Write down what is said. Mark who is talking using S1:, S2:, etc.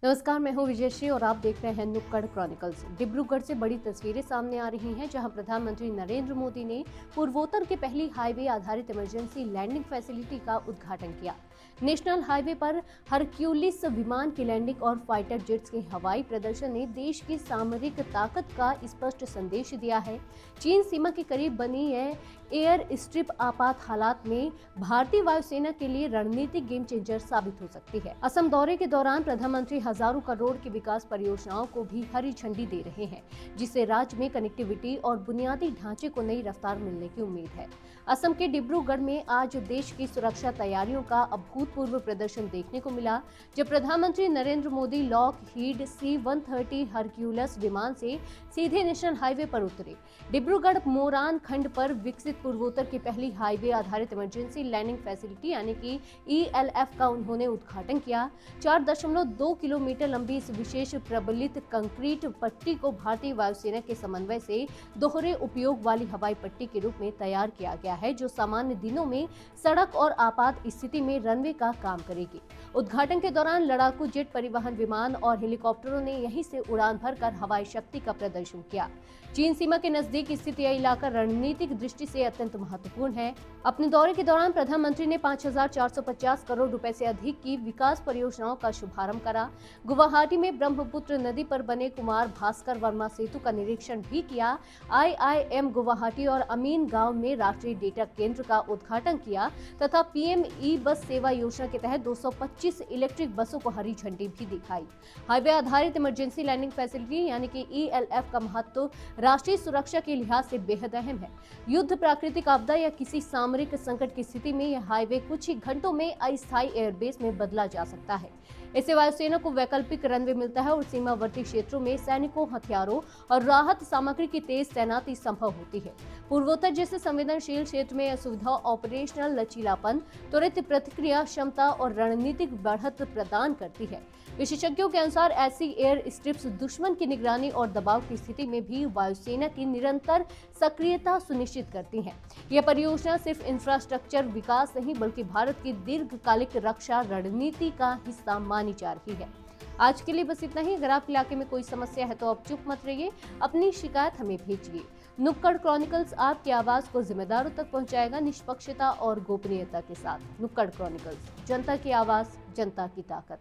S1: नमस्कार, मैं हूं विजयश्री और आप देख रहे हैं नुक्कड़ क्रॉनिकल्स। डिब्रूगढ़ से बड़ी तस्वीरें सामने आ रही हैं, जहां प्रधानमंत्री नरेंद्र मोदी ने पूर्वोत्तर के पहली हाईवे आधारित इमरजेंसी लैंडिंग फैसिलिटी का उद्घाटन किया। नेशनल हाईवे पर हरक्यूलिस विमान की लैंडिंग और फाइटर जेट्स के हवाई प्रदर्शन ने देश की सामरिक ताकत का स्पष्ट संदेश दिया है। चीन सीमा के करीब बनी यह एयर स्ट्रिप आपात हालात में भारतीय वायुसेना के लिए रणनीतिक गेम चेंजर साबित हो सकती है। असम दौरे के दौरान प्रधानमंत्री हजारों करोड़ की विकास परियोजनाओं को भी हरी झंडी दे रहे हैं, जिससे राज्य में कनेक्टिविटी और बुनियादी ढांचे को नई रफ्तार मिलने की उम्मीद है। असम के डिब्रूगढ़ में आज देश की सुरक्षा तैयारियों का अभूतपूर्व प्रदर्शन देखने को मिला, जब प्रधानमंत्री Narendra Modi Lockheed C-130 Hercules विमान से सीधे नेशनल हाईवे पर उतरे। डिब्रूगढ़ मोरान खंड पर विकसित पूर्वोत्तर की पहली हाईवे आधारित इमरजेंसी लैंडिंग फैसिलिटी यानी कि ELF का उन्होंने उद्घाटन किया। 4.2 किलोमीटर लंबी इस विशेष प्रबलित कंक्रीट पट्टी को भारतीय वायुसेना के समन्वय से दोहरे उपयोग वाली हवाई पट्टी के रूप में तैयार किया गया है, जो सामान्य दिनों में सड़क और आपात स्थिति में रनवे का काम करेगी। उद्घाटन के दौरान लड़ाकू जेट परिवहन विमान और हेलीकॉप्टरों ने यहीं से उड़ान भरकर हवाई शक्ति का प्रदर्शन किया। चीन सीमा के नजदीक स्थित यह इलाका रणनीतिक दृष्टि से अत्यंत महत्वपूर्ण है। अपने दौरे के दौरान प्रधानमंत्री ने 5,450 करोड़ रुपए से अधिक की विकास परियोजनाओं का शुभारंभ करा। गुवाहाटी में ब्रह्मपुत्र नदी पर बने कुमार भास्कर वर्मा सेतु का निरीक्षण भी किया। IIM गुवाहाटी और अमीन गांव में राष्ट्रीय डेटा केंद्र का उद्घाटन किया तथा PM ई-बस सेवा योजना के तहत 225 इलेक्ट्रिक बसों को हरी झंडी भी दिखाई। हाईवे आधारित इमरजेंसी लैंडिंग फैसिलिटी यानी कि ELF का महत्व राष्ट्रीय सुरक्षा के लिहाज से बेहद अहम है। युद्ध, प्राकृतिक आपदा या किसी सामरिक संकट की स्थिति में यह हाईवे कुछ ही घंटों में अस्थायी एयरबेस में बदला जा सकता है। इससे वायुसेना को वैकल्पिक रनवे मिलता है और सीमावर्ती क्षेत्रों में सैनिकों, हथियारों और राहत सामग्री की तेज तैनाती संभव होती है। पूर्वोत्तर जैसे संवेदनशील क्षेत्र में यह सुविधा ऑपरेशनल लचीलापन, त्वरित प्रतिक्रिया क्षमता और रणनीतिक बढ़त प्रदान करती है। विशेषज्ञों के अनुसार ऐसी एयर स्ट्रिप्स दुश्मन की निगरानी और दबाव की स्थिति में भी वायुसेना की निरंतर सक्रियता सुनिश्चित करती हैं। यह परियोजना सिर्फ इंफ्रास्ट्रक्चर विकास नहीं बल्कि भारत की दीर्घकालिक रक्षा रणनीति का हिस्सा मानी जा रही है। आज के लिए बस इतना ही। अगर आपके इलाके में कोई समस्या है तो आप चुप मत रहिए, अपनी शिकायत हमें भेजिए। नुक्कड़ क्रॉनिकल्स आपकी आवाज को जिम्मेदारों तक पहुंचाएगा, निष्पक्षता और गोपनीयता के साथ। नुक्कड़ क्रॉनिकल्स, जनता की आवाज, जनता की ताकत।